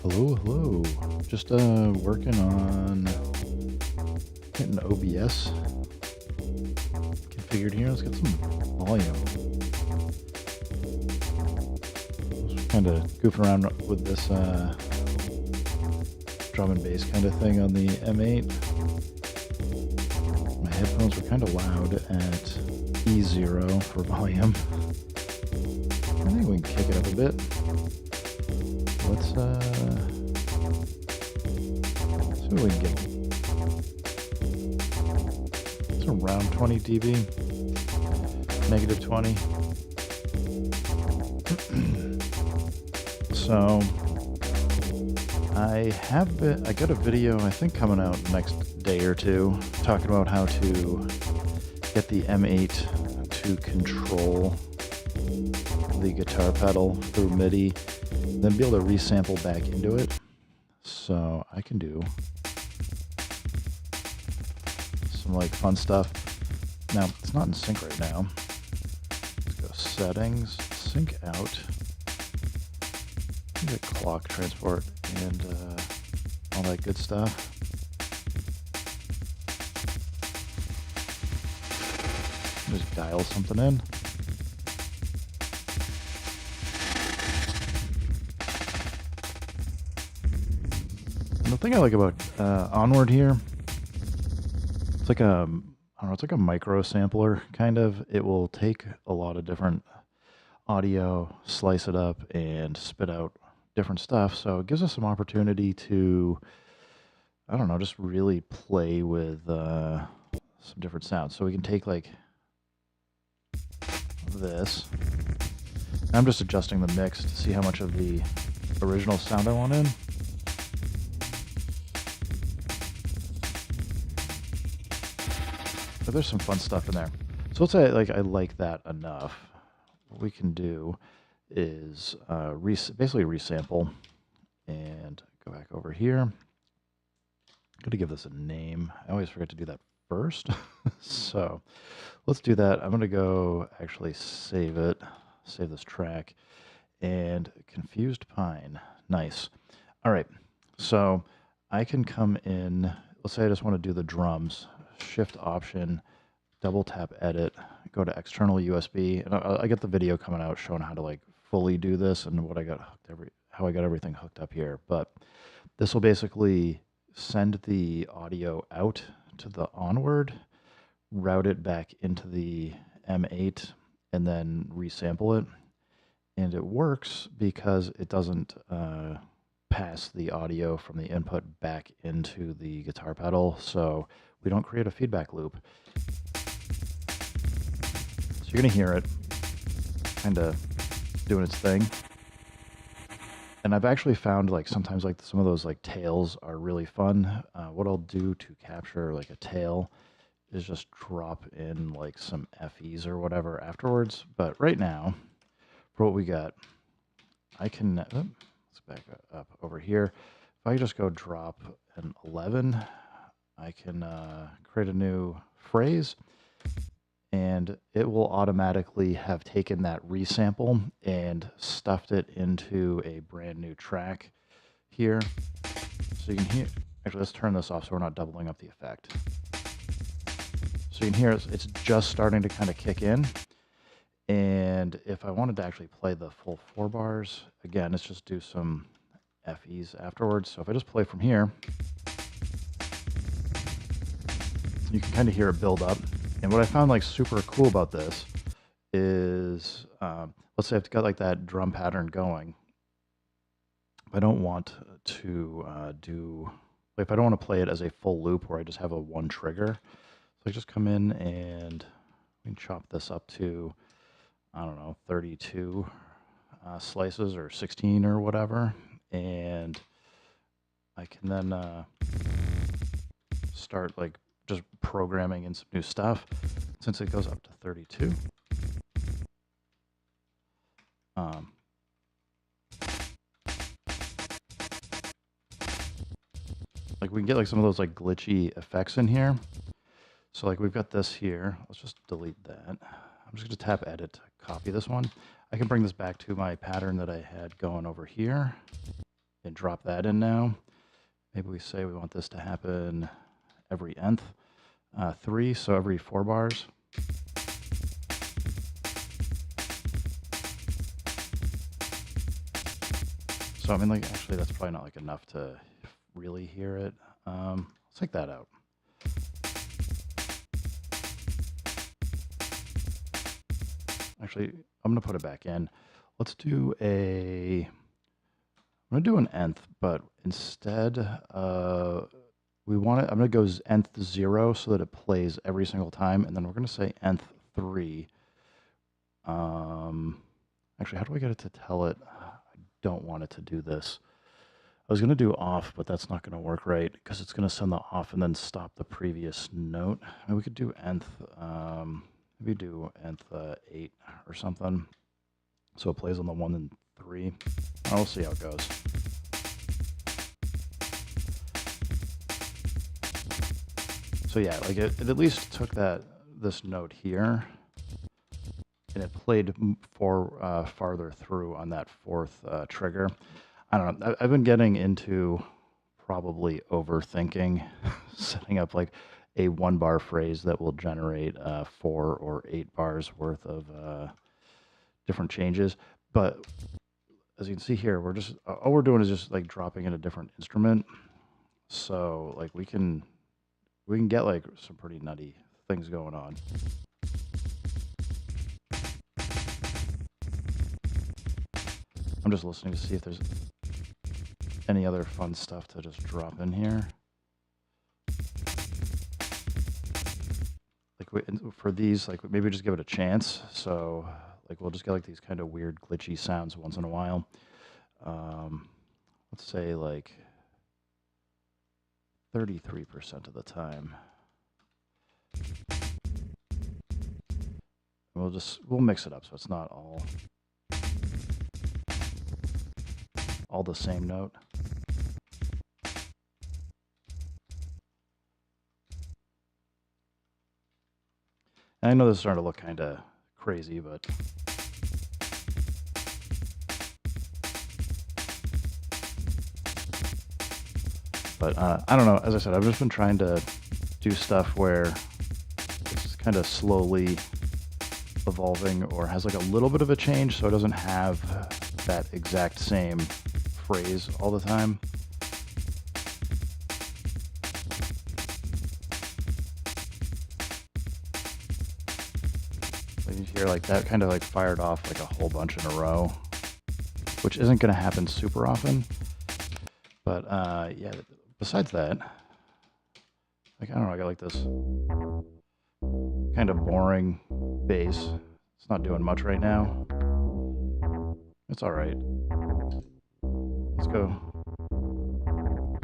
Hello, hello. Just working on getting OBS configured here. Let's get some volume. Kind of goofing around with this drum and bass kind of thing on the M8. My headphones were kind of loud at E0 for volume. I think we can kick it up a bit. Let's see what we can get. It's around 20 dB, negative 20. So I got a video I think coming out next day or two talking about how to get the M8 to control the guitar pedal through MIDI, then be able to resample back into it. So I can do some like fun stuff. Now it's not in sync right now. Let's go settings, sync out, get clock transport and all that good stuff. Just dial something in. And the thing I like about Onward here, it's like I don't know, it's like a micro sampler kind of. It will take a lot of different audio, slice it up, and spit out different stuff. So it gives us some opportunity to, I don't know, just really play with some different sounds. So we can take like this. I'm just adjusting the mix to see how much of the original sound I want in. But there's some fun stuff in there. So let's say like I like that enough. What we can do is basically resample and go back over here. I'm going to give this a name. I always forget to do that first. So let's do that. I'm going to go actually save it, save this track, and Confused Pine. Nice. All right. So I can come in, let's say I just want to do the drums. Shift Option, double tap Edit, go to external USB, and I get the video coming out showing how to like fully do this and what I got hooked how I got everything hooked up here. But this will basically send the audio out to the Onward, route it back into the M8, and then resample it. And it works because it doesn't pass the audio from the input back into the guitar pedal, so we don't create a feedback loop. So you're gonna hear it kind of doing its thing. And I've actually found like sometimes like some of those like tails are really fun. What I'll do to capture like a tail is just drop in like some FEs or whatever afterwards. But right now, for what we got, I can, let's back up over here. If I just go drop an 11, I can create a new phrase, and it will automatically have taken that resample and stuffed it into a brand new track here. So you can hear, actually let's turn this off so we're not doubling up the effect. So you can hear it's just starting to kind of kick in. And if I wanted to actually play the full 4 bars, again, let's just do some FEs afterwards. So if I just play from here, you can kind of hear it build up. And what I found like super cool about this is, let's say I've got like that drum pattern going. If I don't want to if I don't want to play it as a full loop where I just have a one trigger, so I just come in and we can chop this up to, I don't know, 32 slices or 16 or whatever. And I can then start like just programming in some new stuff since it goes up to 32. Like we can get like some of those like glitchy effects in here. So like we've got this here. Let's just delete that. I'm just going to tap Edit to copy this one. I can bring this back to my pattern that I had going over here and drop that in now. Maybe we say we want this to happen every nth 3, so every 4 bars. So I mean, like, actually that's probably not like enough to really hear it. Let's take that out. Actually, I'm gonna put it back in. Let's do I'm gonna do an nth, but instead, we want it. I'm gonna go nth 0 so that it plays every single time, and then we're gonna say nth 3. Actually, how do I get it to tell it? I don't want it to do this. I was gonna do off, but that's not gonna work right because it's gonna send the off and then stop the previous note. And we could do nth. Maybe do nth 8 or something, so it plays on the 1 and 3. We'll see how it goes. So yeah, like it at least took this note here, and it played farther through on that 4th trigger. I don't know. I've been getting into probably overthinking setting up like a 1-bar phrase that will generate 4 or 8 bars worth of different changes. But as you can see here, all we're doing is just like dropping in a different instrument. So like we can get like some pretty nutty things going on. I'm just listening to see if there's any other fun stuff to just drop in here. Like for these, like maybe just give it a chance. So like we'll just get like these kind of weird glitchy sounds once in a while. Let's say like 33% of the time. We'll mix it up so it's not all the same note. And I know this is starting to look kind of crazy, but I don't know. As I said, I've just been trying to do stuff where it's kind of slowly evolving or has like a little bit of a change, so it doesn't have that exact same phrase all the time. So you hear like that kind of like fired off like a whole bunch in a row, which isn't going to happen super often. But yeah, besides that, like I don't know, I got like this kind of boring bass. It's not doing much right now. It's all right. Let's go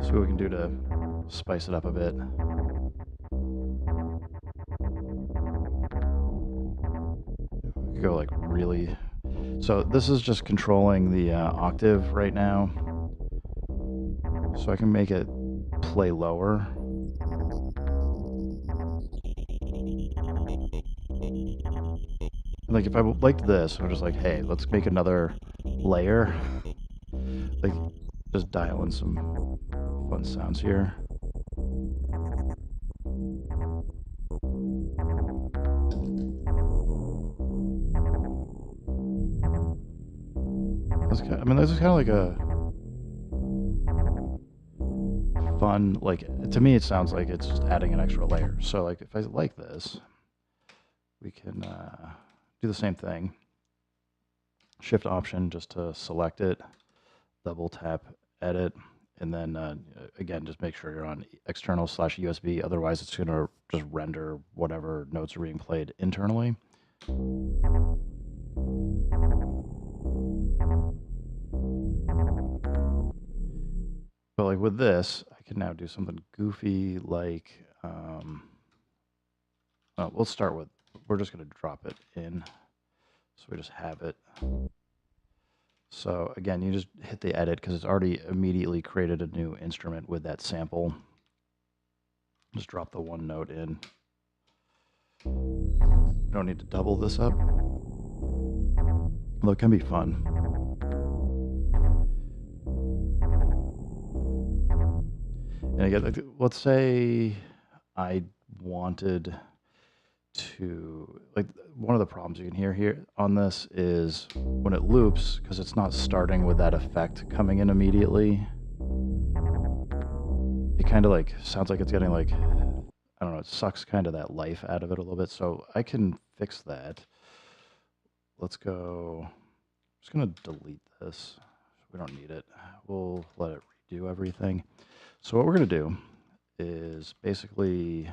see what we can do to spice it up a bit. We could go like really. So this is just controlling the octave right now. So I can make it play lower. Like if I liked this, I'm just like, hey, let's make another layer. Like just dial in some fun sounds here. I mean, this is kind of like a fun, like, to me it sounds like it's just adding an extra layer. So like if I like this, we can do the same thing. Shift Option just to select it, double tap edit, and then again just make sure you're on external/USB, otherwise it's going to just render whatever notes are being played internally. But like with this, I can now do something goofy like, we'll start with, we're just going to drop it in. So we just have it. So again, you just hit the edit because it's already immediately created a new instrument with that sample. Just drop the one note in. We don't need to double this up, although it can be fun. And again, like, let's say I wanted to, like, one of the problems you can hear here on this is when it loops, because it's not starting with that effect coming in immediately, it kind of like sounds like it's getting like, I don't know, it sucks kind of that life out of it a little bit. So I can fix that. Let's go, I'm just going to delete this. We don't need it. We'll let it redo everything. So what we're going to do is basically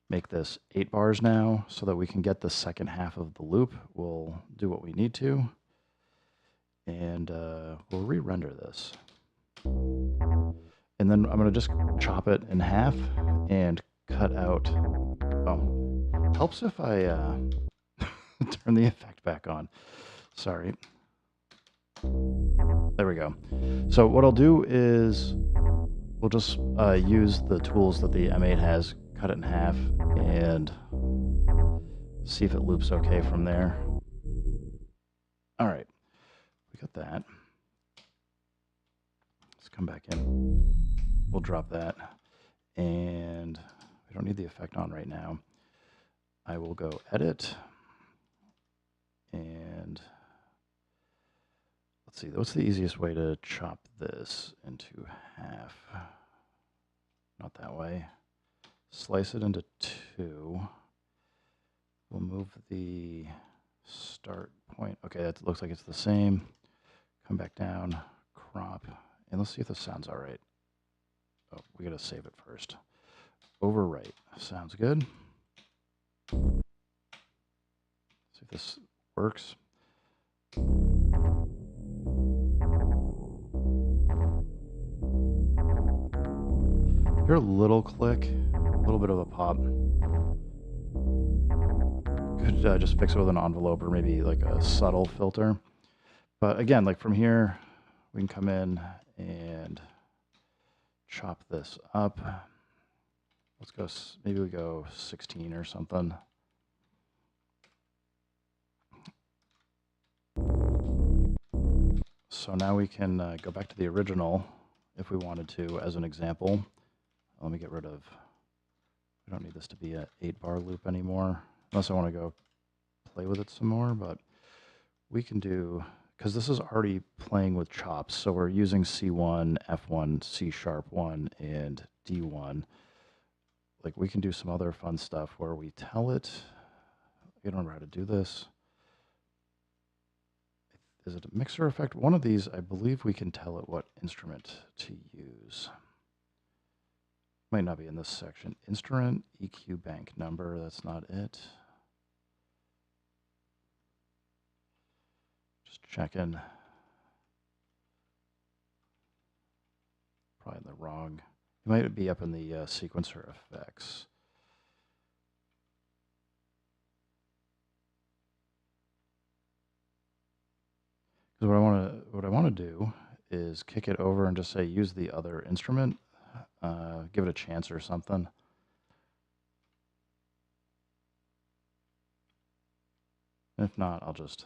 make this 8 bars now so that we can get the second half of the loop. We'll do what we need to, and we'll re-render this. And then I'm going to just chop it in half and cut out. Oh, helps if I turn the effect back on. Sorry. There we go. So what I'll do is we'll just use the tools that the M8 has, cut it in half, and see if it loops okay from there. All right, we got that. Let's come back in. We'll drop that. And we don't need the effect on right now. I will go edit. And let's see, what's the easiest way to chop this into half? Not that way. Slice it into 2. We'll move the start point. Okay, that looks like it's the same. Come back down, crop, and let's see if this sounds all right. Oh, we gotta save it first. Overwrite. Sounds good. See if this works. Hear a little click, a little bit of a pop. Could just fix it with an envelope or maybe like a subtle filter. But again, like from here, we can come in and chop this up. Let's go, maybe we go 16 or something. So now we can go back to the original if we wanted to as an example. Let me get rid of, we don't need this to be an 8-bar loop anymore, unless I want to go play with it some more, but we can do, because this is already playing with chops, so we're using C1, F1, C#1, and D1. Like we can do some other fun stuff where we tell it, I don't remember how to do this. Is it a mixer effect? One of these, I believe we can tell it what instrument to use. Might not be in this section. Instrument, EQ bank number, that's not it. Just checking. Probably in the wrong. It might be up in the sequencer effects. Because what I want to do is kick it over and just say use the other instrument. Give it a chance or something. And if not, I'll just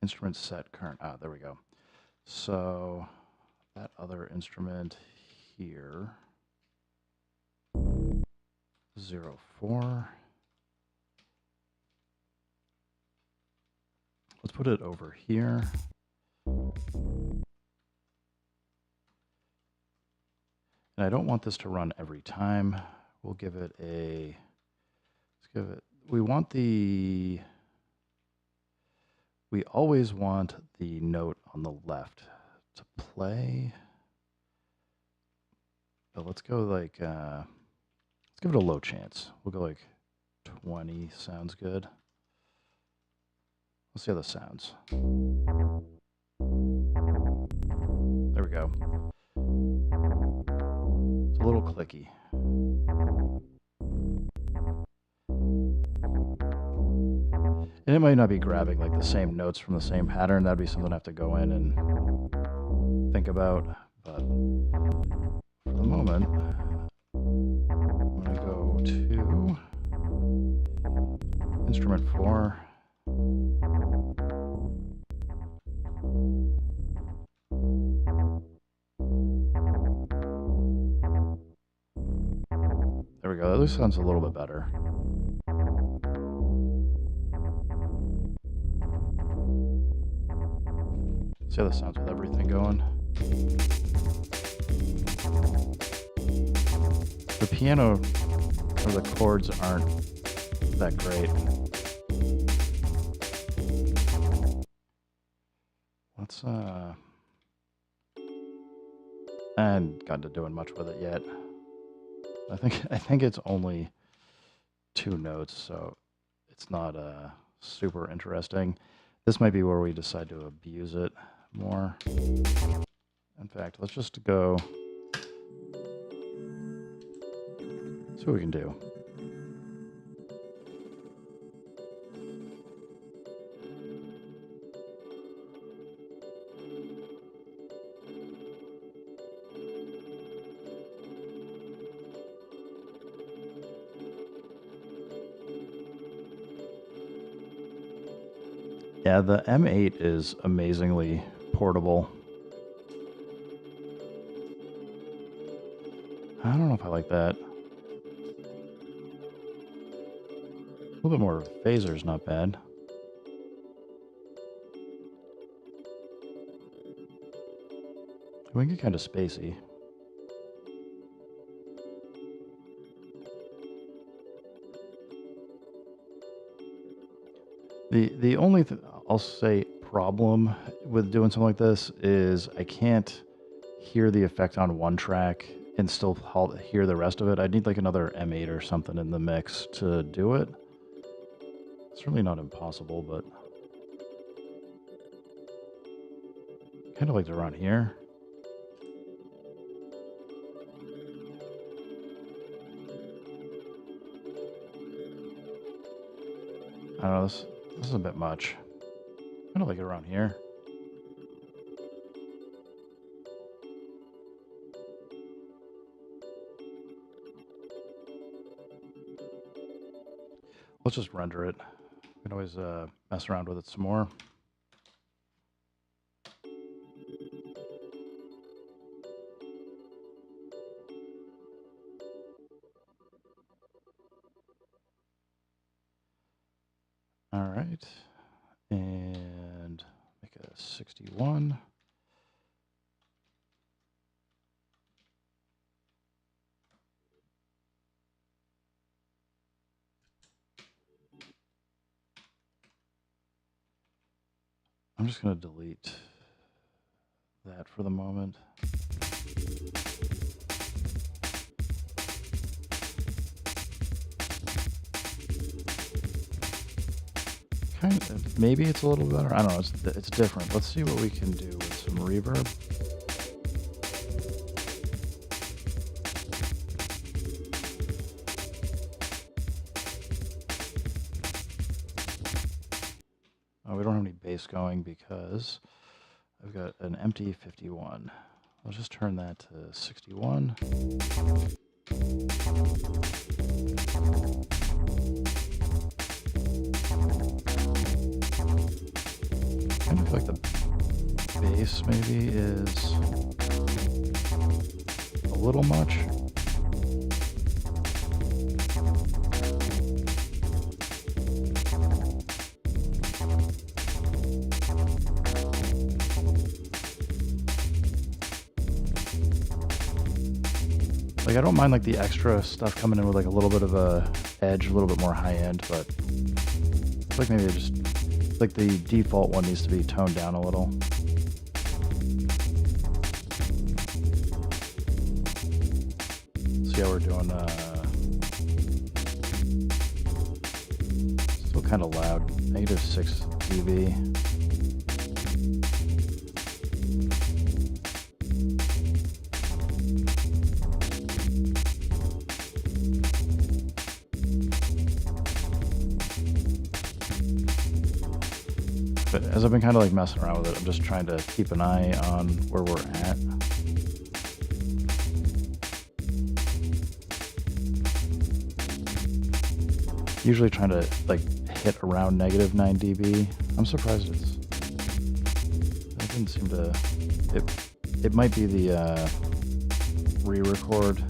instrument set current. Ah, there we go. So that other instrument here, 04. Let's put it over here. And I don't want this to run every time. We'll give it a, let's give it, we always want the note on the left to play. But let's go like, let's give it a low chance. We'll go like 20, sounds good. Let's see how this sounds. There we go. It's a little clicky. And it might not be grabbing like the same notes from the same pattern. That'd be something I have to go in and think about. But for the moment, I'm going to go to instrument 4. at least sounds a little bit better. See how this sounds with everything going. The piano or the chords aren't that great. Let's I hadn't gotten to doing much with it yet. I think it's only 2 notes, so it's not super interesting. This might be where we decide to abuse it more. In fact, let's just go see what we can do. Yeah, the M8 is amazingly portable. I don't know if I like that. A little bit more phaser's not bad. We can get kind of spacey. The only I'll say problem with doing something like this is I can't hear the effect on one track and still hear the rest of it. I'd need like another M8 or something in the mix to do it. It's really not impossible, but kind of like around here. I don't know, this is a bit much. Kind of like it around here. Let's just render it. We can always mess around with it some more. All right, and make a 61. I'm just going to delete that for the moment. Kind of, maybe it's a little better. I don't know. It's different. Let's see what we can do with some reverb. Oh, we don't have any bass going because I've got an empty 51. I'll just turn that to 61. I feel like the bass maybe is a little much. Like, I don't mind like the extra stuff coming in with like a little bit of a edge, a little bit more high end, but I feel like maybe just like the default one needs to be toned down a little. See how we're doing. Still kind of loud. -6 dB. But as I've been kind of like messing around with it, I'm just trying to keep an eye on where we're at. Usually trying to like hit around -9 dB. I'm surprised it didn't seem to, it might be the re-record.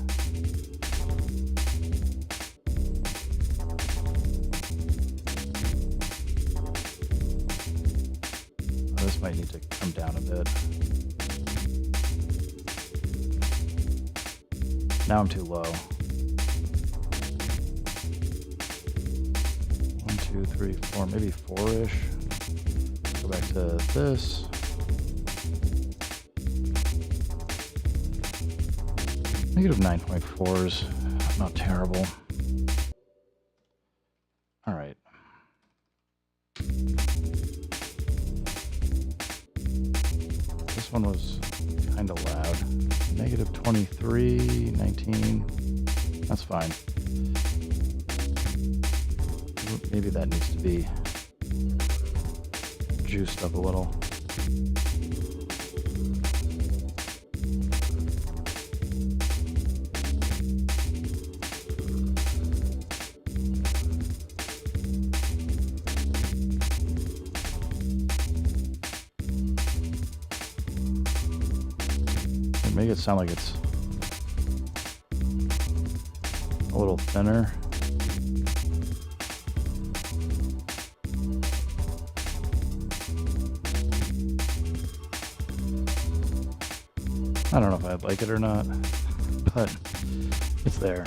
Might need to come down a bit. Now I'm too low. 1, 2, 3, 4, maybe 4-ish. Go back to this. Negative 9.4s, not terrible. All right. This one was kind of loud. Negative 23, 19. That's fine. Maybe that needs to be juiced up a little. Make it sound like it's a little thinner. I don't know if I'd like it or not, but it's there.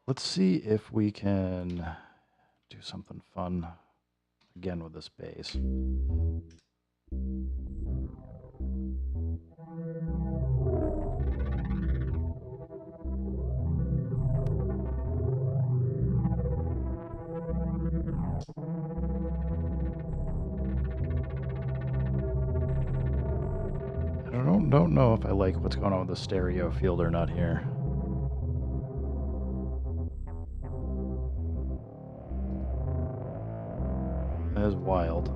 Let's see if we can do something fun again with this bass. I don't know if I like what's going on with the stereo field or not here. That is wild.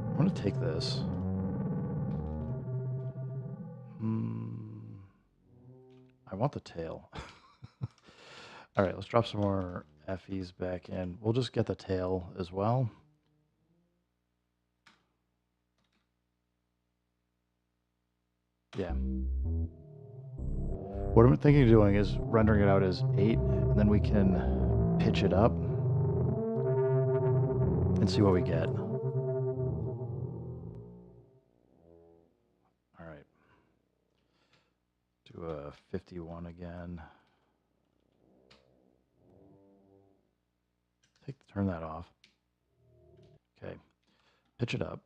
I'm going to take this. I want the tail. All right, let's drop some more FEs back in. We'll just get the tail as well. Yeah. What I'm thinking of doing is rendering it out as 8, and then we can pitch it up and see what we get. All right. Do a 51 again. Turn that off. Okay. Pitch it up.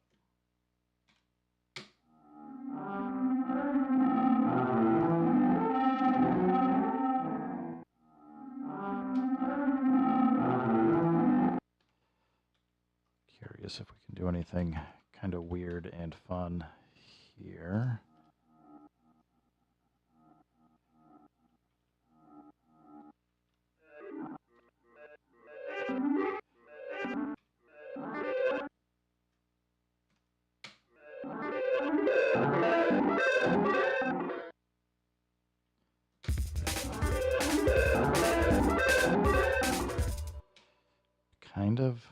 Curious if we can do anything kind of weird and fun here. Kind of.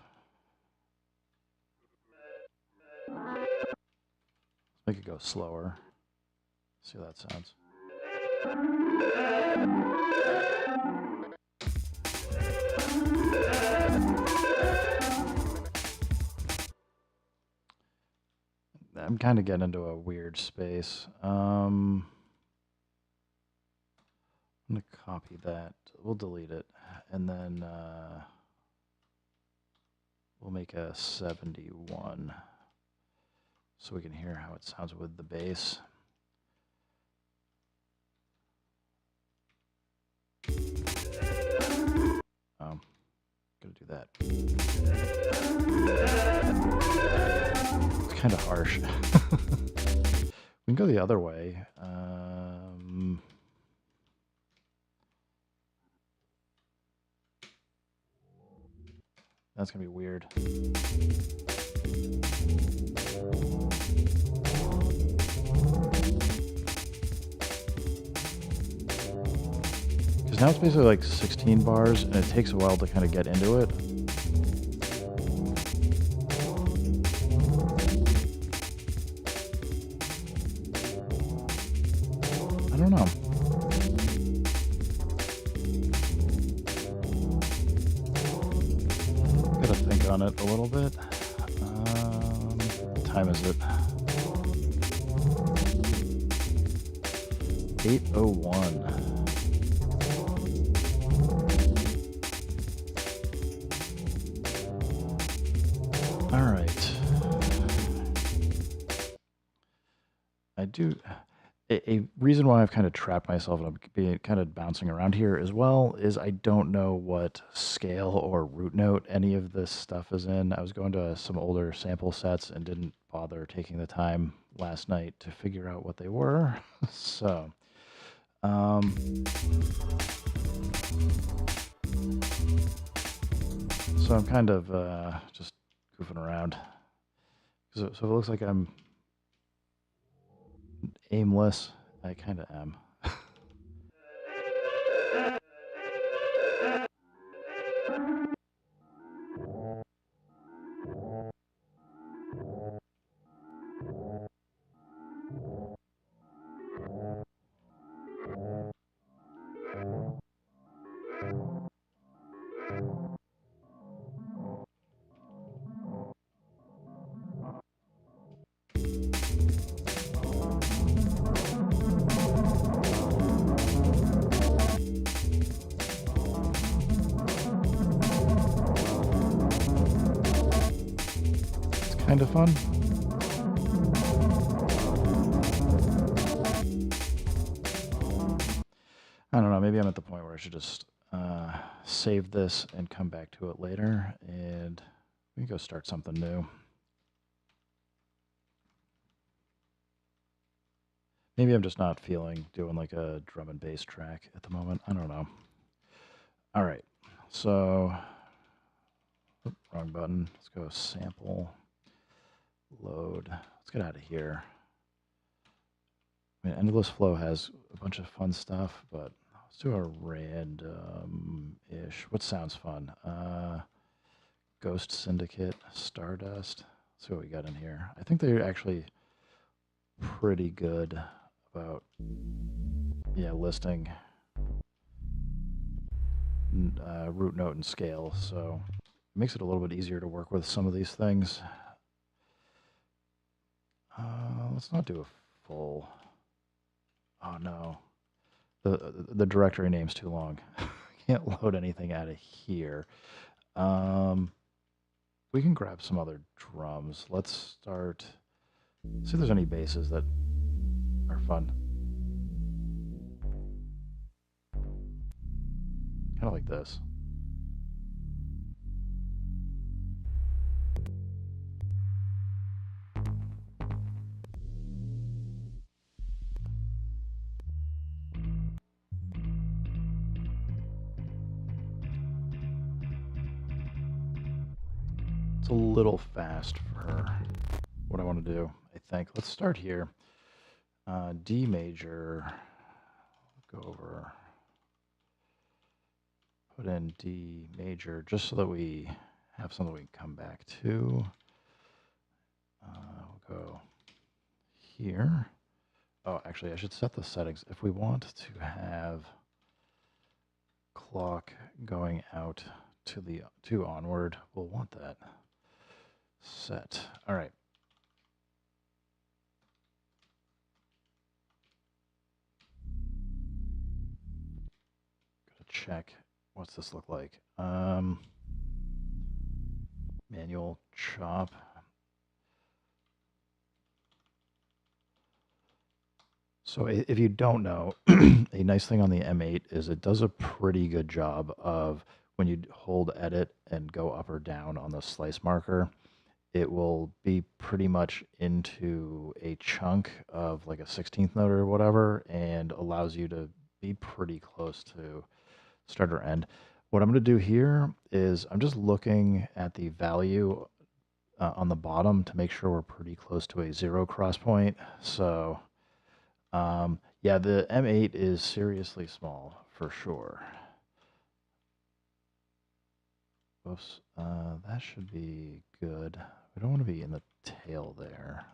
Let's make it go slower. See how that sounds. I'm kind of getting into a weird space. I'm going to copy that. We'll delete it. And then we'll make a 71 so we can hear how it sounds with the bass. Gonna do that. It's kind of harsh. We can go the other way. That's gonna be weird. Because now it's basically like 16 bars, and it takes a while to kind of get into it. I don't know. on it a little bit. What time is it? 8:01. All right. I do. A reason why I've kind of trapped myself and I'm being kind of bouncing around here as well is I don't know what scale or root note any of this stuff is in. I was going to some older sample sets and didn't bother taking the time last night to figure out what they were. So, so I'm kind of just goofing around. So it looks like I'm aimless. I kind of am. Kind of fun. I don't know, maybe I'm at the point where I should just save this and come back to it later, and we can go start something new. Maybe I'm just not feeling doing like a drum and bass track at the moment. I don't know. All right, so, wrong button. Let's go sample, load. Let's get out of here. I mean, Endless Flow has a bunch of fun stuff, but let's do a random-ish. What sounds fun? Ghost Syndicate, Stardust. Let's see what we got in here. I think they're actually pretty good about, yeah, listing root note and scale, so it makes it a little bit easier to work with some of these things. Let's not do a full. Oh no, the directory name's too long. Can't load anything out of here. We can grab some other drums. Let's start. See if there's any basses that are fun. Kind of like this. It's a little fast for what I want to do, I think. Let's start here. D major. Go over. Put in D major just so that we have something we can come back to. We'll go here. Oh, actually, I should set the settings. If we want to have clock going out to onward, we'll want that set. All right. Gotta check. What's this look like? Manual chop. So if you don't know, a nice thing on the M8 is it does a pretty good job of when you hold edit and go up or down on the slice marker, it will be pretty much into a chunk of like a 16th note or whatever and allows you to be pretty close to start or end. What I'm going to do here is I'm just looking at the value on the bottom to make sure we're pretty close to a 0 cross point. So yeah, the M8 is seriously small for sure. Oops, that should be good. We don't want to be in the tail there.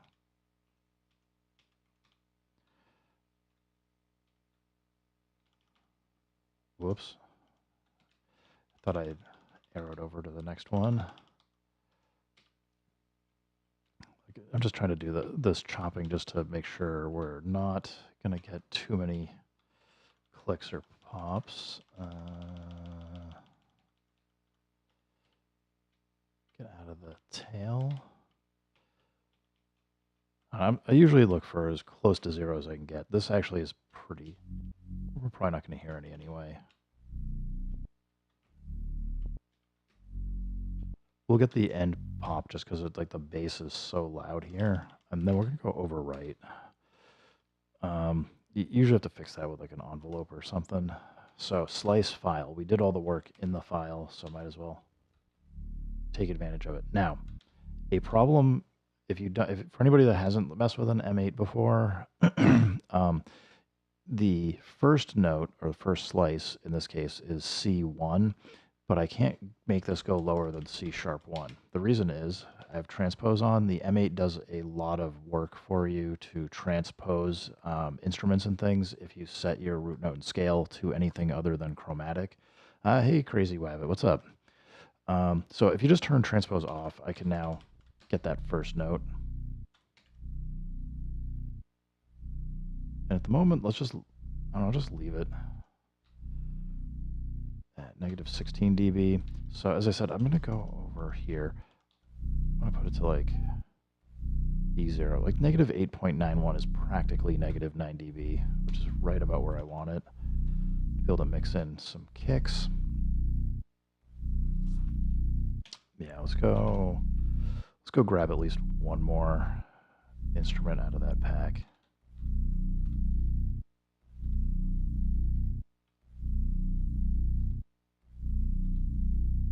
Whoops. I thought I had arrowed over to the next one. I'm just trying to do this chopping just to make sure we're not going to get too many clicks or pops. Get out of the tail. I usually look for as close to 0 as I can get. This actually is pretty... We're probably not going to hear any anyway. We'll get the end pop just because like the bass is so loud here. And then we're going to go overwrite. You usually have to fix that with like an envelope or something. So slice file. We did all the work in the file, so might as well take advantage of it. Now, a problem if for anybody that hasn't messed with an M8 before, the first note or the first slice in this case is C1, but I can't make this go lower than C#1. The reason is I have transpose on. The M8 does a lot of work for you to transpose instruments and things if you set your root note and scale to anything other than chromatic. Hey, Crazy Wabbit, what's up? So if you just turn transpose off, I can now get that first note. And at the moment, let's just, I don't know, just leave it at negative 16 dB. So as I said, I'm going to go over here. I'm going to put it to like E0. Like negative 8.91 is practically negative 9 dB, which is right about where I want it. Be able to mix in some kicks. Yeah, let's go grab at least one more instrument out of that pack.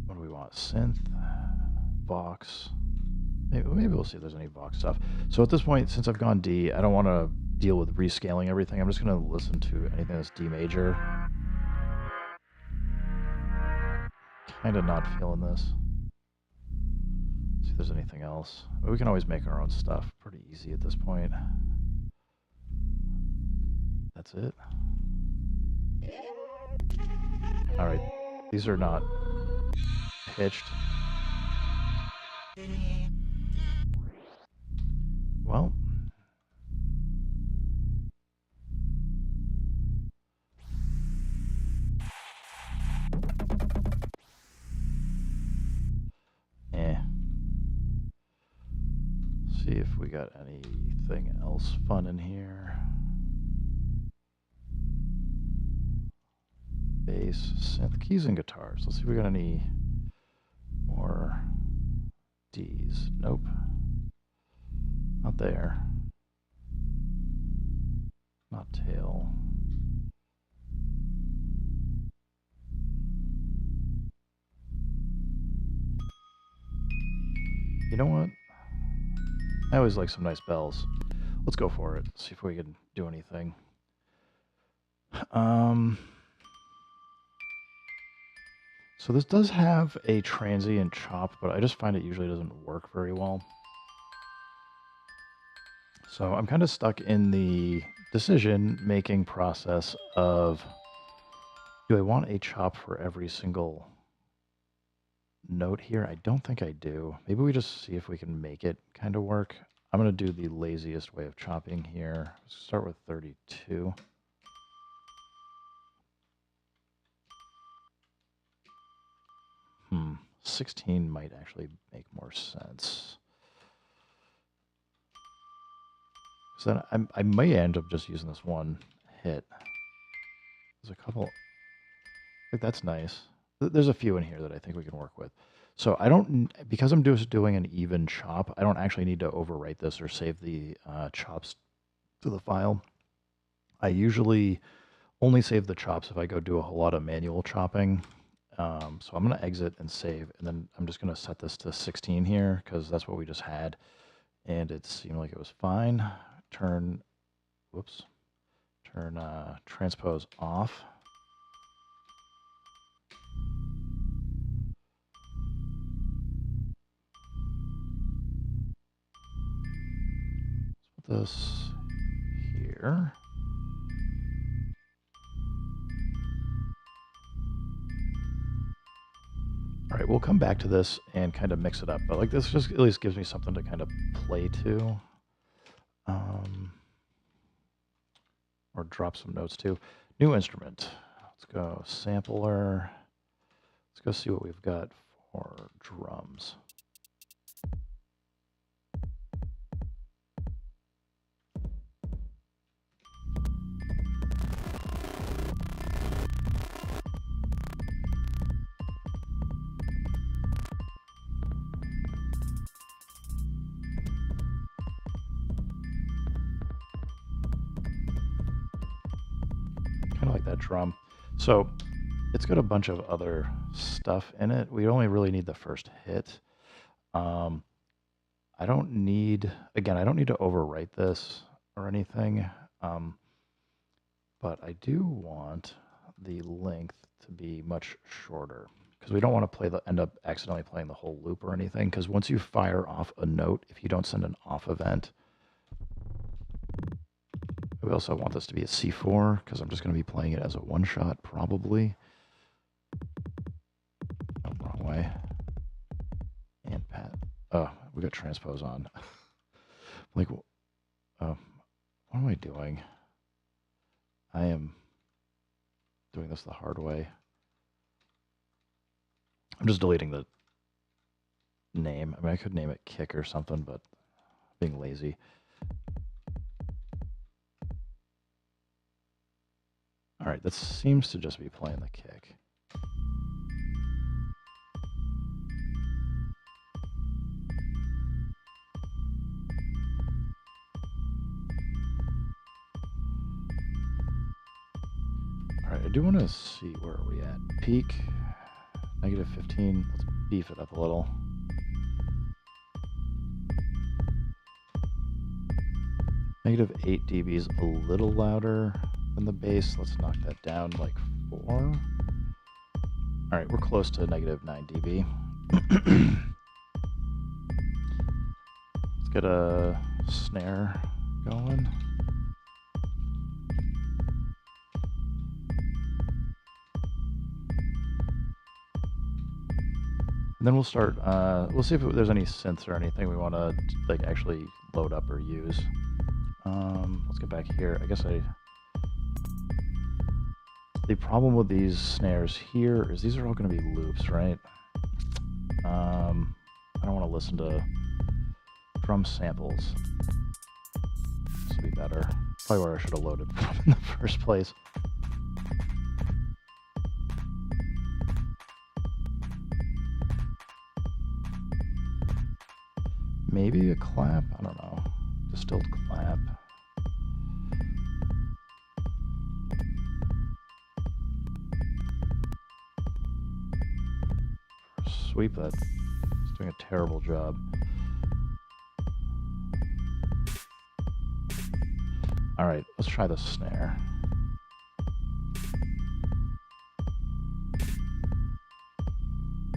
What do we want? Synth, Vox. Maybe we'll see if there's any Vox stuff. So at this point, since I've gone D, I don't want to deal with rescaling everything. I'm just going to listen to anything that's D major. Kind of not feeling this. See if there's anything else. But we can always make our own stuff pretty easy at this point. That's it. All right, these are not pitched. Well, see if we got anything else fun in here. Bass, synth, keys, and guitars. Let's see if we got any more Ds. Nope. Not there. Not tail. You know what? I always like some nice bells. Let's go for it. See if we can do anything. So this does have a transient chop, but I just find it usually doesn't work very well. So I'm kind of stuck in the decision-making process of, do I want a chop for every single note here? I don't think I do. Maybe we just see if we can make it kind of work. I'm going to do the laziest way of chopping here. Let's start with 32. 16 might actually make more sense. So then I may end up just using this one hit. There's a couple. Like that's nice. There's a few in here that I think we can work with. So I don't, because I'm just doing an even chop, I don't actually need to overwrite this or save the chops to the file. I usually only save the chops if I go do a whole lot of manual chopping. So I'm going to exit and save, and then I'm just going to set this to 16 here because that's what we just had, and it seemed like it was fine. Turn transpose off. Let's put this here. All right, we'll come back to this and kind of mix it up, but like this just at least gives me something to kind of play to, or drop some notes to. New instrument. Let's go sampler. Let's go see what we've got for drums. Kind of like that drum. So it's got a bunch of other stuff in it. We only really need the first hit. I don't need, again, I don't need to overwrite this or anything, but I do want the length to be much shorter because we don't want to end up accidentally playing the whole loop or anything, because once you fire off a note, if you don't send an off event, we also want this to be a C4 because I'm just going to be playing it as a one shot probably. Oh, wrong way. And Pat. Oh, we got transpose on. Like, what am I doing? I am doing this the hard way. I'm just deleting the name. I mean, I could name it kick or something, but being lazy. All right, that seems to just be playing the kick. All right, I do want to see, where are we at? Peak, -15. Let's beef it up a little. -8 dB is a little louder than the bass. Let's knock that down like 4. All right, we're close to -9 dB. Let's get a snare going. And then we'll start, we'll see if there's any synths or anything we want to like actually load up or use. Let's get back here. I guess the problem with these snares here is these are all going to be loops, right? I don't want to listen to drum samples. This will be better. Probably where I should have loaded from in the first place. Maybe a clap? I don't know. Distilled clap. Sweep that. It's doing a terrible job. All right, let's try the snare.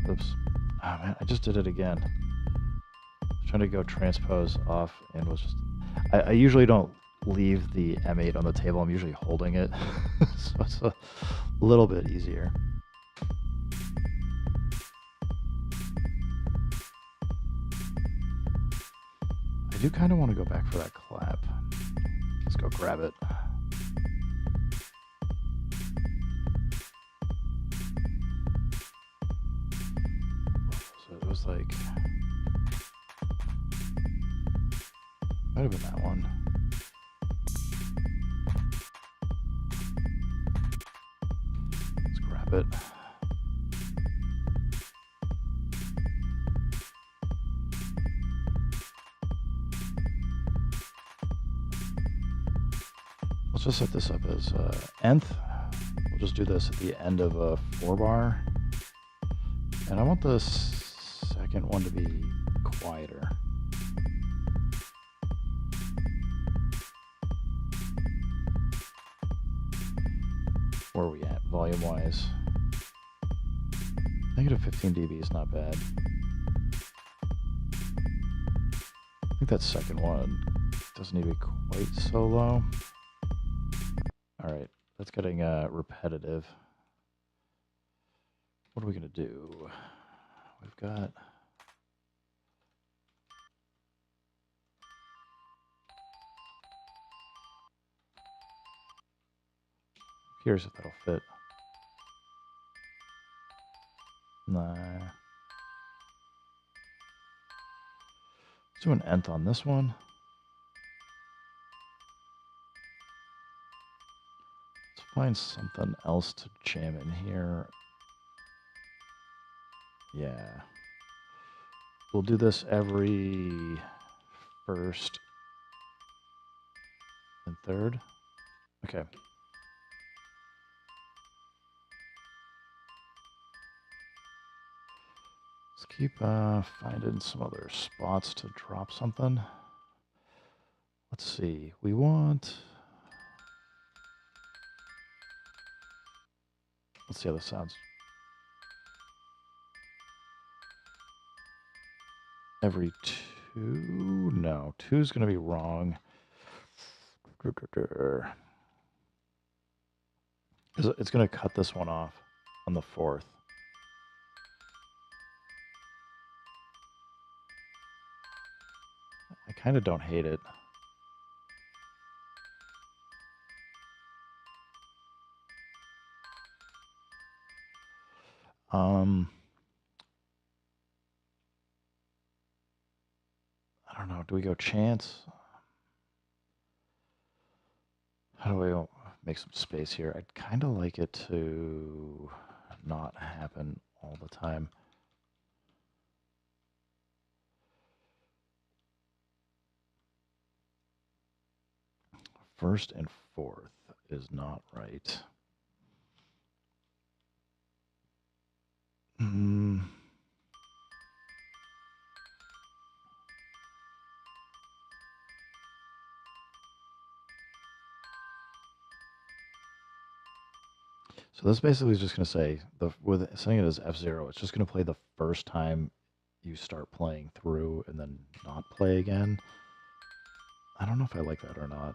Oops. Oh man, I just did it again. Trying to go transpose off and was just... I usually don't leave the M8 on the table. I'm usually holding it. So it's a little bit easier. I do kind of want to go back for that clap. Let's go grab it. So it was like... might have been that one. Let's grab it. Let's just set this up as nth. We'll just do this at the end of a 4-bar. And I want the second one to be quieter. Where are we at, volume-wise? -15 dB is not bad. I think that second one doesn't need to be quite so low. All right, that's getting repetitive. What are we gonna do? we've got... Here's if that'll fit. Nah. Let's do an nth on this one. Let's find something else to jam in here. Yeah. We'll do this every first and third. Okay. Let's keep finding some other spots to drop something. Let's see. We want... Let's see how this sounds. Every two? No, two's going to be wrong. It's going to cut this one off on the fourth. I kind of don't hate it. I don't know. Do we go chance? How do I make some space here? I'd kind of like it to not happen all the time. First and fourth is not right. So this basically is just going to say, with setting it as F0, it's just going to play the first time you start playing through and then not play again. I don't know if I like that or not.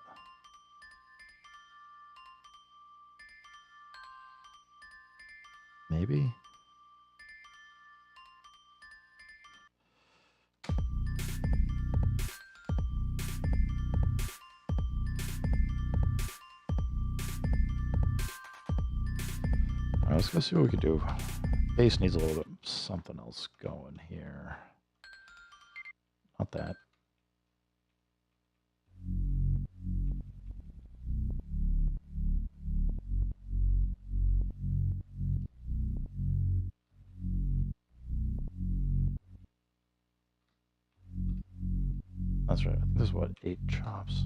Maybe? Alright, let's go see what we can do. Bass needs a little bit something else going here. Not that. That's right. I think this is what, 8 chops.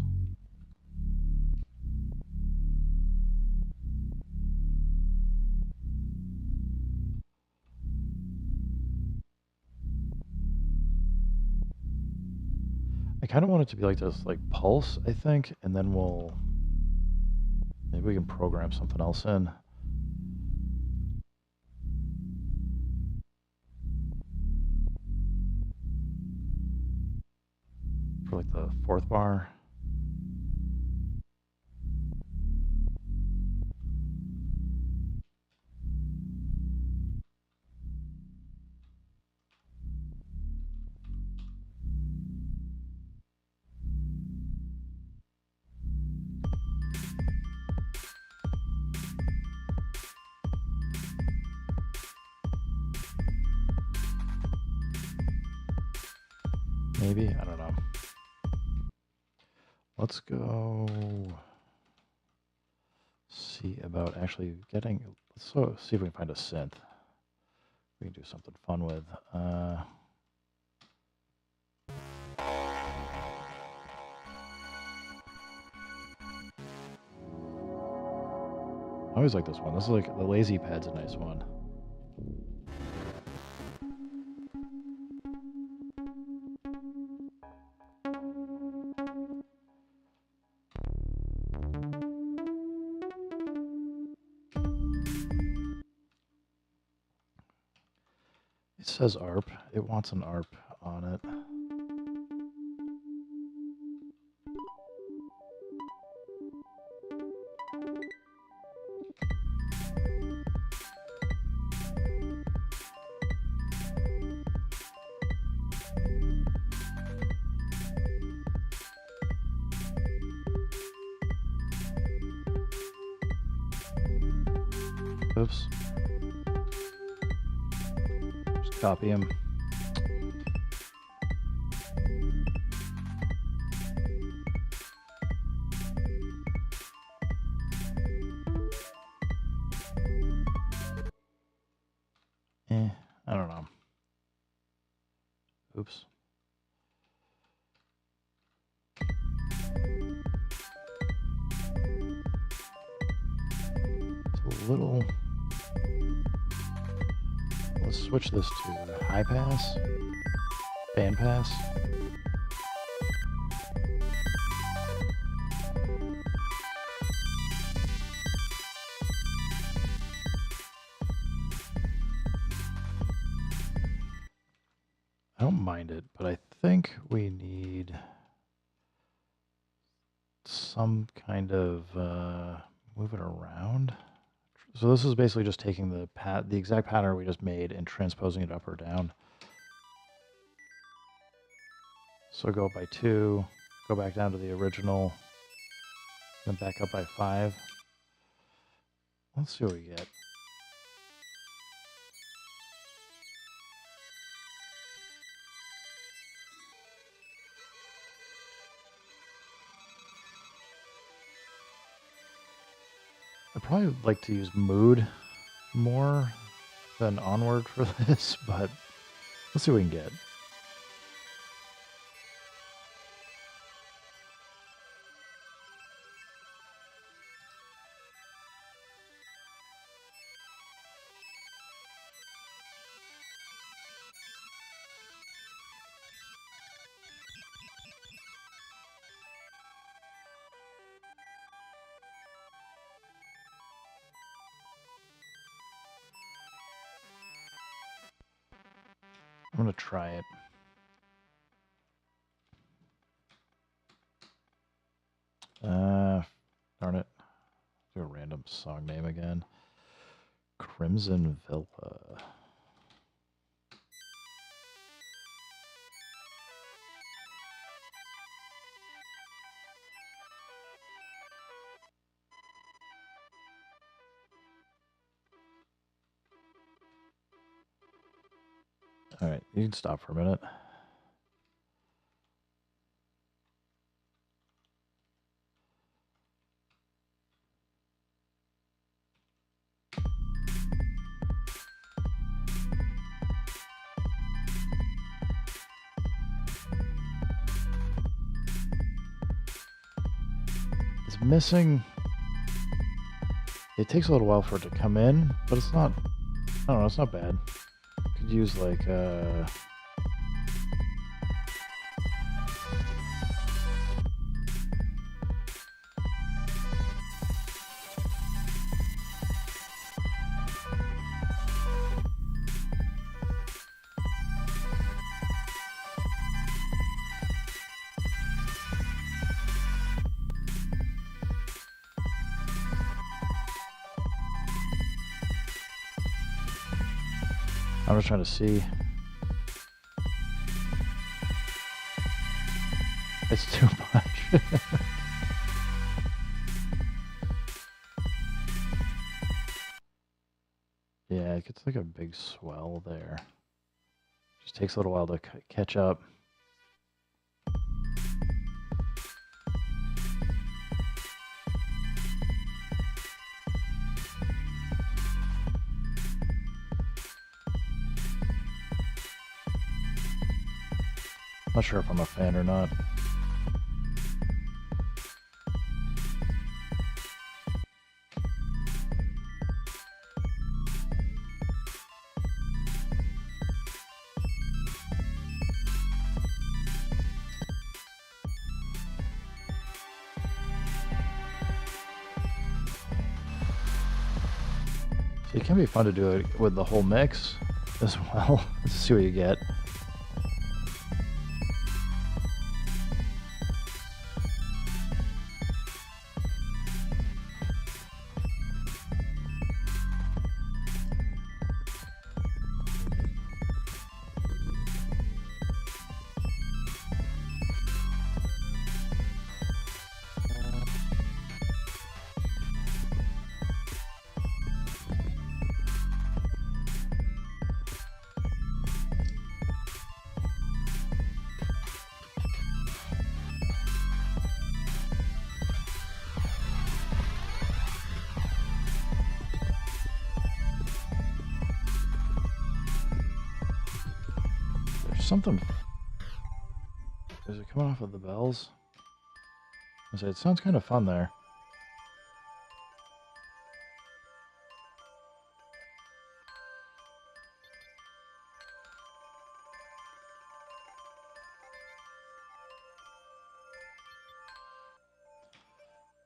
I kind of want it to be like this, like pulse, I think, and then maybe we can program something else in. For like the fourth bar. Maybe, I don't know. Let's go see about actually getting, let's see if we can find a synth we can do something fun with. I always like this one. This is like, the lazy pad's a nice one. It says ARP. It wants an ARP on it. Oops. Just copy him. I don't know. Oops. It's a little... Let's switch this to high pass, band pass. I don't mind it, but I think we need some kind of move it around. So this is basically just taking the exact pattern we just made and transposing it up or down. So go up by 2, go back down to the original, then back up by 5. Let's see what we get. I'd probably like to use mood more than onward for this, but let's see what we can get. I'm going to try it. Darn it. Do a random song name again. Crimson Villa. All right, you can stop for a minute. It's missing. It takes a little while for it to come in, but it's not, I don't know, it's not bad. Could use like I'm just trying to see. It's too much. Yeah, it gets like a big swell there. Just takes a little while to catch up. Not sure if I'm a fan or not. So it can be fun to do it with the whole mix as well. Let's see what you get. something. Is it coming off of the bells? I say it sounds kind of fun there.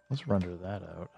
Let's render that out.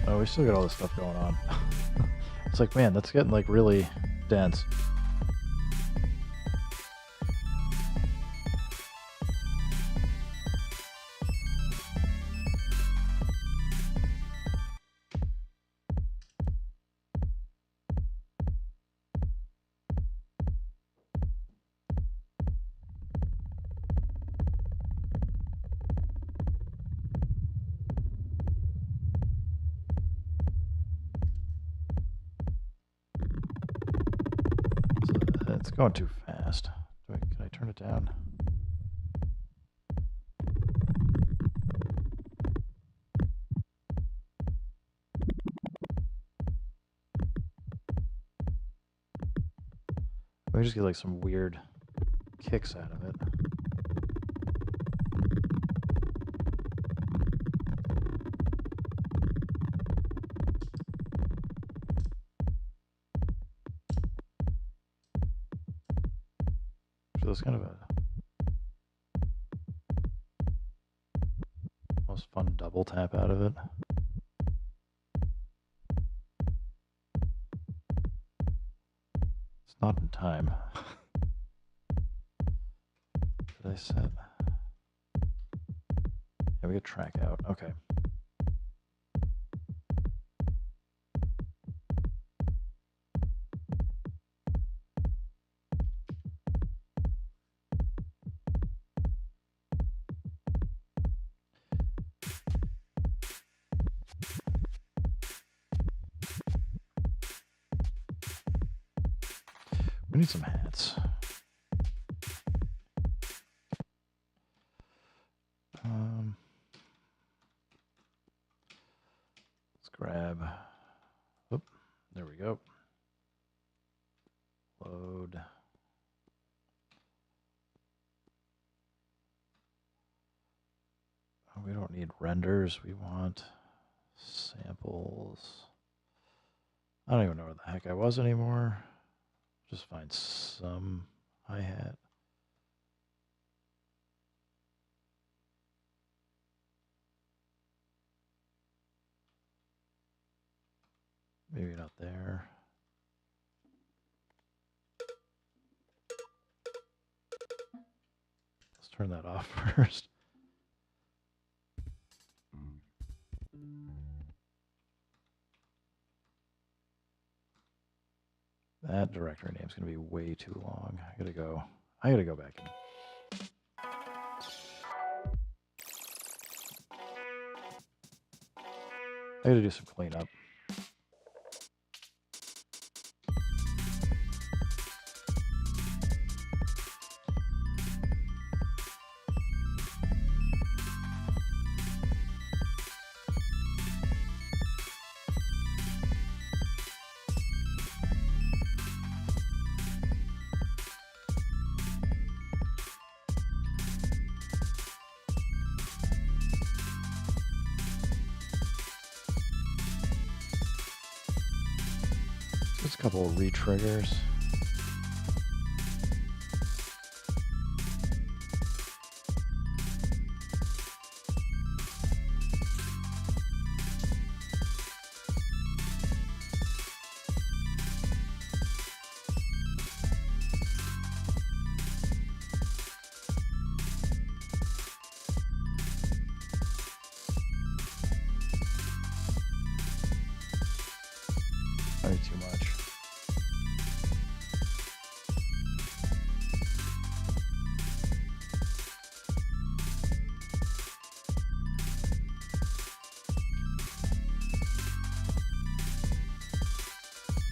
Oh, we still got all this stuff going on. It's like, man, that's getting like really dense. It's going too fast. Can I turn it down? We just get like some weird kicks out of it. So it's kind of a most fun double tap out of it. It's not in time. Did I set? Yeah, we get track out. Okay. We need some hats. Let's grab. Oop, there we go. Load. Oh, we don't need renders. We want samples. I don't even know where the heck I was anymore. Just find some hi-hat. Maybe not there. Let's turn that off first. That directory name is going to be way too long. I gotta go back in. I gotta do some cleanup. Just a couple of re-triggers. Way too much.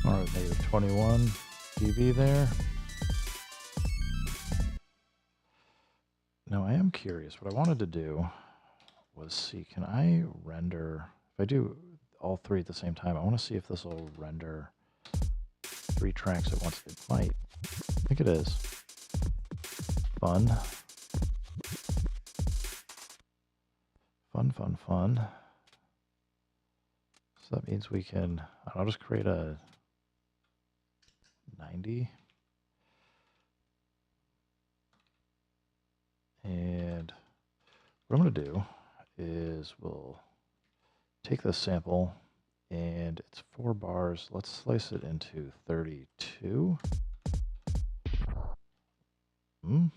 All right, -21 dB there. Now I am curious. What I wanted to do was see, can I render, if I do all three at the same time, I want to see if this will render 3 tracks at once. It might. I think it is. Fun. Fun, fun, fun. So that means we can, I'll just create a 90. And what I'm going to do is we'll take this sample, and it's 4 bars. Let's slice it into 32. Didn't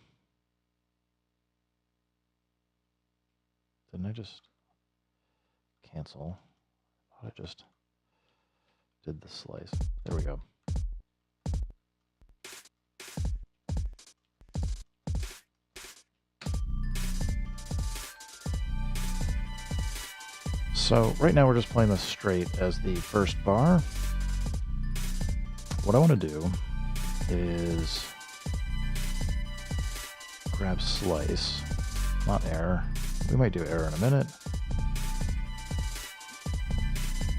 I just cancel? I thought I just did the slice. There we go. So right now we're just playing this straight as the first bar. What I want to do is grab slice, not error. We might do error in a minute.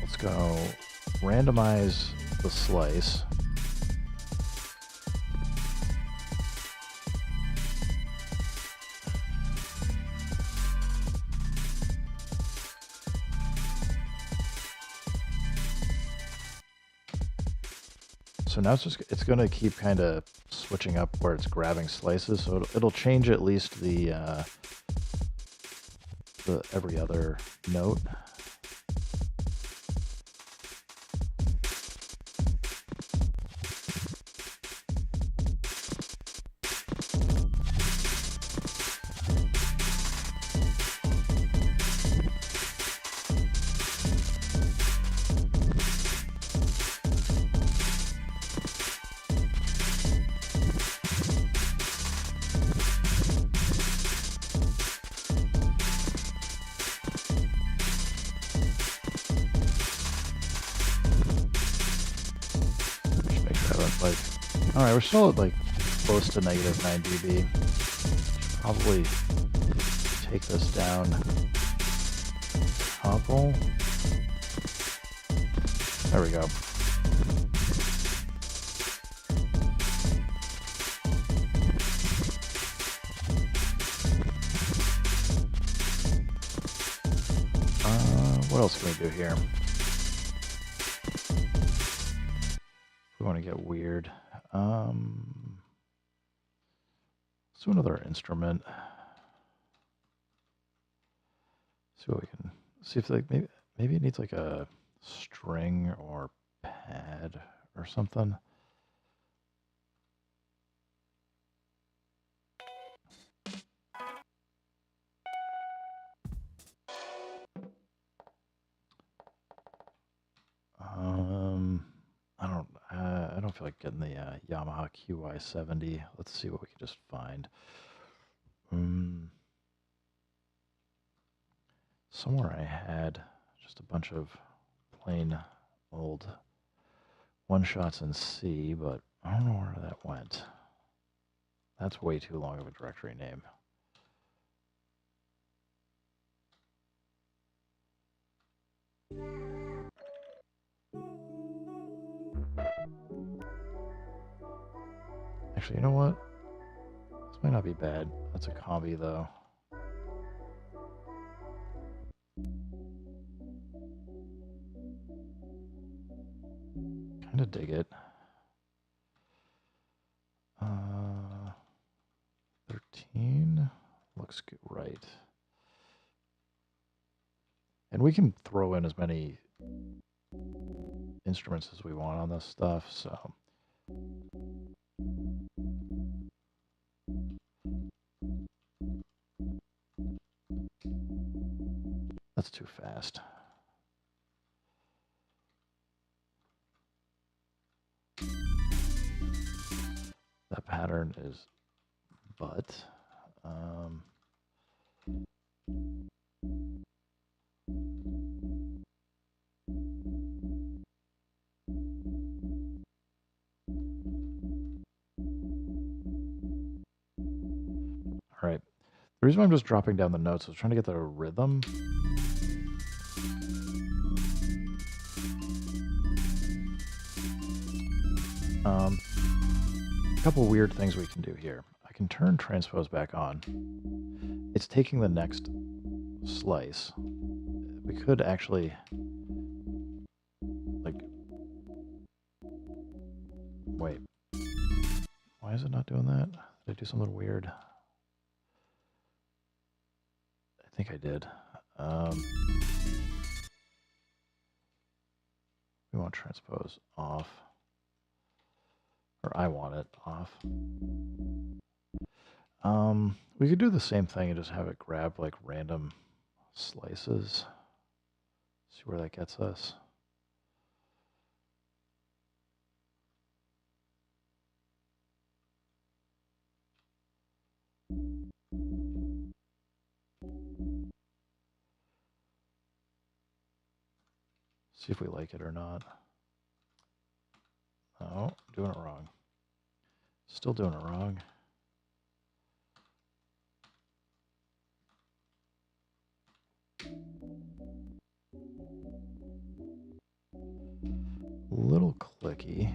Let's go randomize the slice. So now it's going to keep kind of switching up where it's grabbing slices. So it'll change at least the every other note. All right, we're still at like close to -9 dB. Should probably take this down a couple. There we go. What else can we do here? We want to get weird. Let's do another instrument. See what we can see if like maybe it needs like a string or pad or something. I don't feel like getting the Yamaha QI70. Let's see what we can just find. Somewhere I had just a bunch of plain old one-shots in C, but I don't know where that went. That's way too long of a directory name. Actually, you know what? This might not be bad. That's a combi, though. Kind of dig it. 13 looks good, right? And we can throw in as many instruments as we want on this stuff, so. That's too fast. That pattern is butt. All right. The reason why I'm just dropping down the notes is trying to get the rhythm. A couple weird things we can do here. I can turn transpose back on. It's taking the next slice. We could actually, like, wait. Why is it not doing that? Did I do something weird? I think I did. We want transpose off. Or I want it off. We could do the same thing and just have it grab like random slices. See where that gets us. See if we like it or not. Oh, doing it wrong. Still doing it wrong. A little clicky.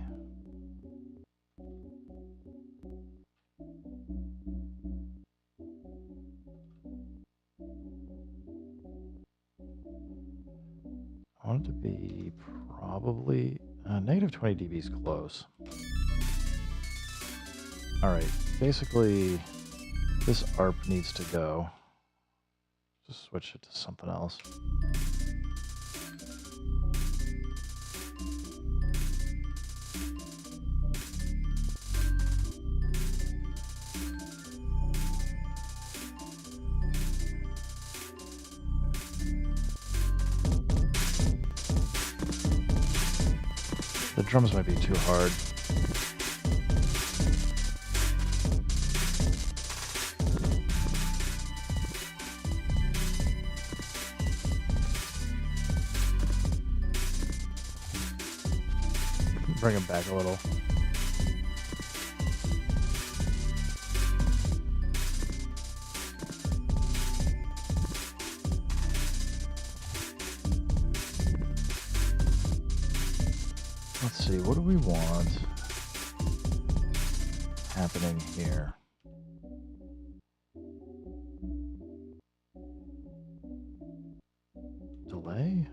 I want it to be probably negative 20 dB is close. All right, basically this ARP needs to go. Just switch it to something else. The drums might be too hard. Bring them back a little. Let's see, what do we want happening here? Delay?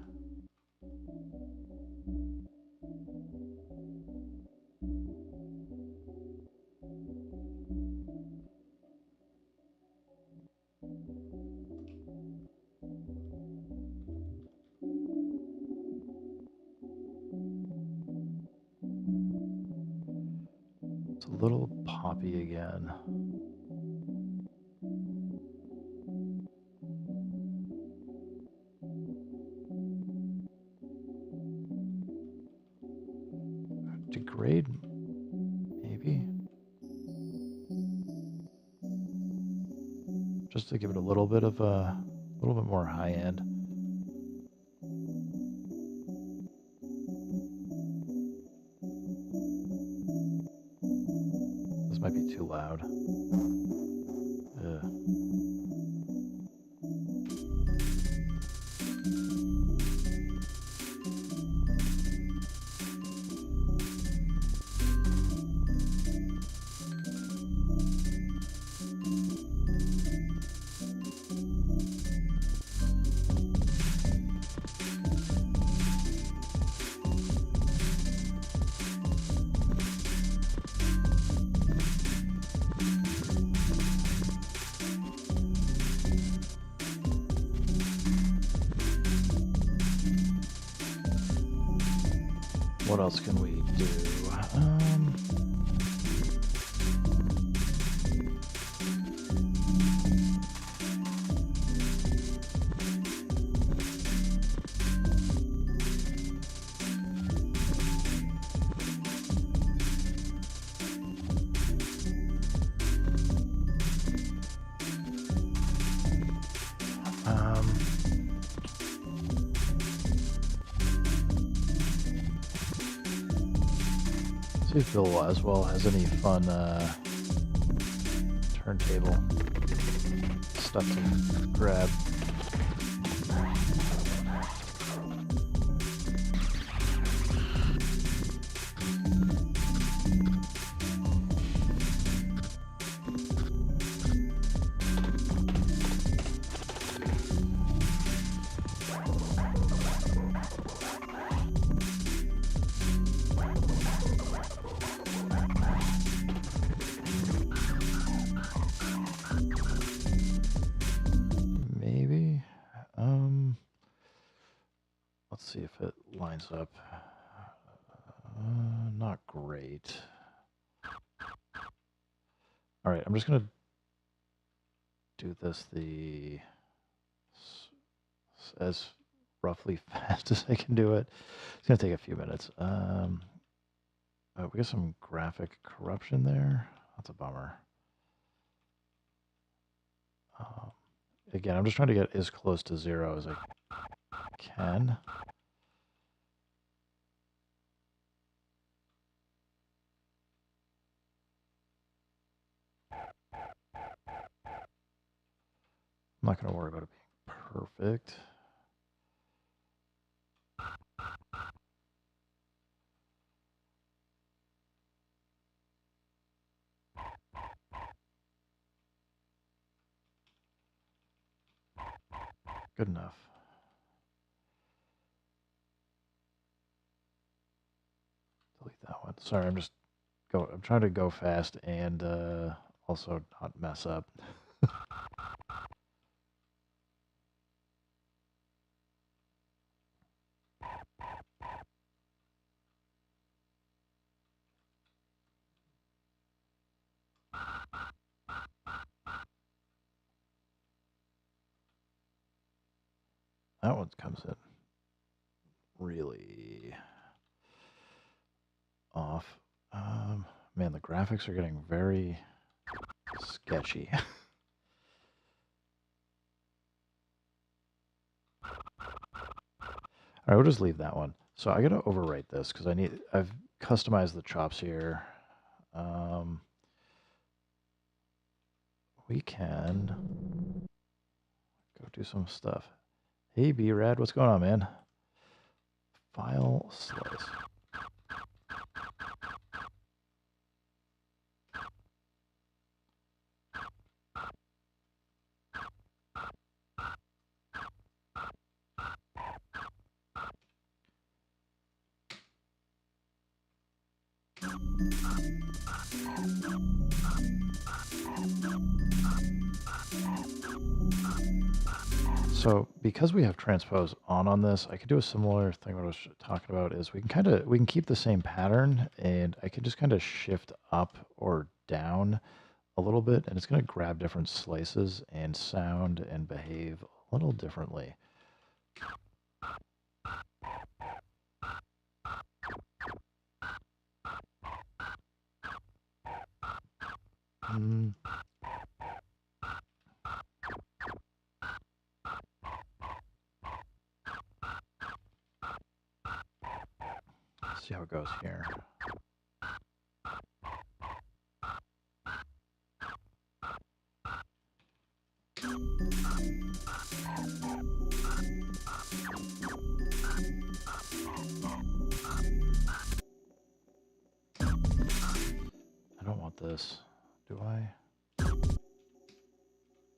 It's a little poppy again. Degrade, maybe? Just to give it a little bit of a little bit more high end. This might be too loud. Ugh. What else can we do? See if Bill as well has any fun turntable stuff to grab. Let's see if it lines up. Not great. All right, I'm just gonna do this as roughly fast as I can do it. It's gonna take a few minutes. We got some graphic corruption there. That's a bummer. Again, I'm just trying to get as close to 0 as I can. I'm not going to worry about it being perfect. Good enough. Delete that one. Sorry, I'm trying to go fast and also not mess up. That one comes in really off. Man, the graphics are getting very sketchy. All right, we'll just leave that one. So I got to overwrite this because I've customized the chops here. We can go do some stuff. Hey, B-Rad, what's going on, man? File slice. So because we have transpose on this, I could do a similar thing. What I was talking about is we can keep the same pattern, and I can just kind of shift up or down a little bit, and it's going to grab different slices and sound and behave a little differently. Let's see how it goes here. I don't want this, do I?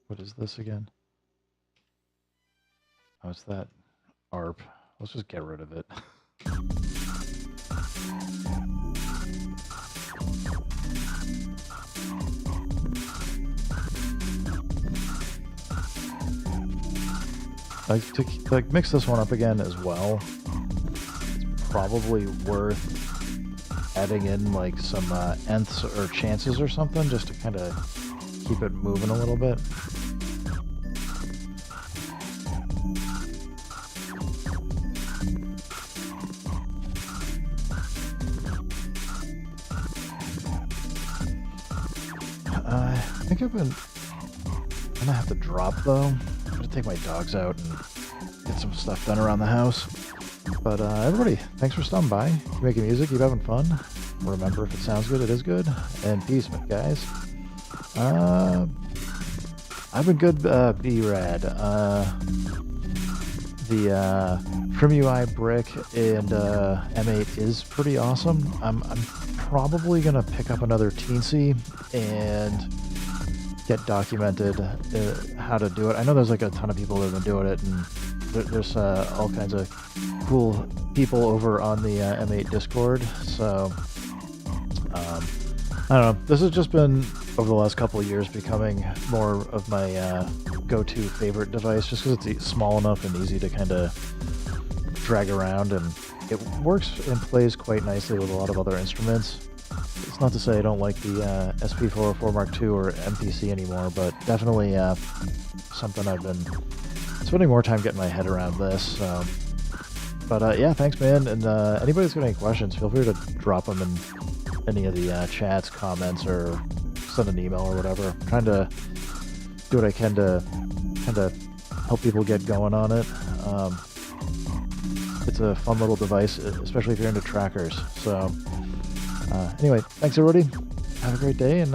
What is this again? Oh, it's that ARP. Let's just get rid of it. To mix this one up again as well, it's probably worth adding in like some nths or chances or something just to kind of keep it moving a little bit. I think I'm gonna have to drop though. I'm gonna take my dogs out and get some stuff done around the house. But everybody, thanks for stopping by. Keep making music, keep having fun. remember, if it sounds good, it is good. And peace, guys. I've been good, B-Rad. The Trim UI brick and M8 is pretty awesome. I'm probably gonna pick up another Teensy and get documented how to do it. I know there's like a ton of people that have been doing it, and there's all kinds of cool people over on the M8 Discord. So I don't know. This has just been, over the last couple of years, becoming more of my go-to favorite device, just because it's small enough and easy to kind of drag around, and it works and plays quite nicely with a lot of other instruments. It's not to say I don't like the SP404 Mark II or MPC anymore, but definitely something I've been spending more time getting my head around this. So. But yeah, thanks, man. And anybody's got any questions, feel free to drop them in any of the chats, comments, or send an email or whatever. I'm trying to do what I can to kind of help people get going on it. It's a fun little device, especially if you're into trackers. So anyway, thanks everybody. Have a great day, and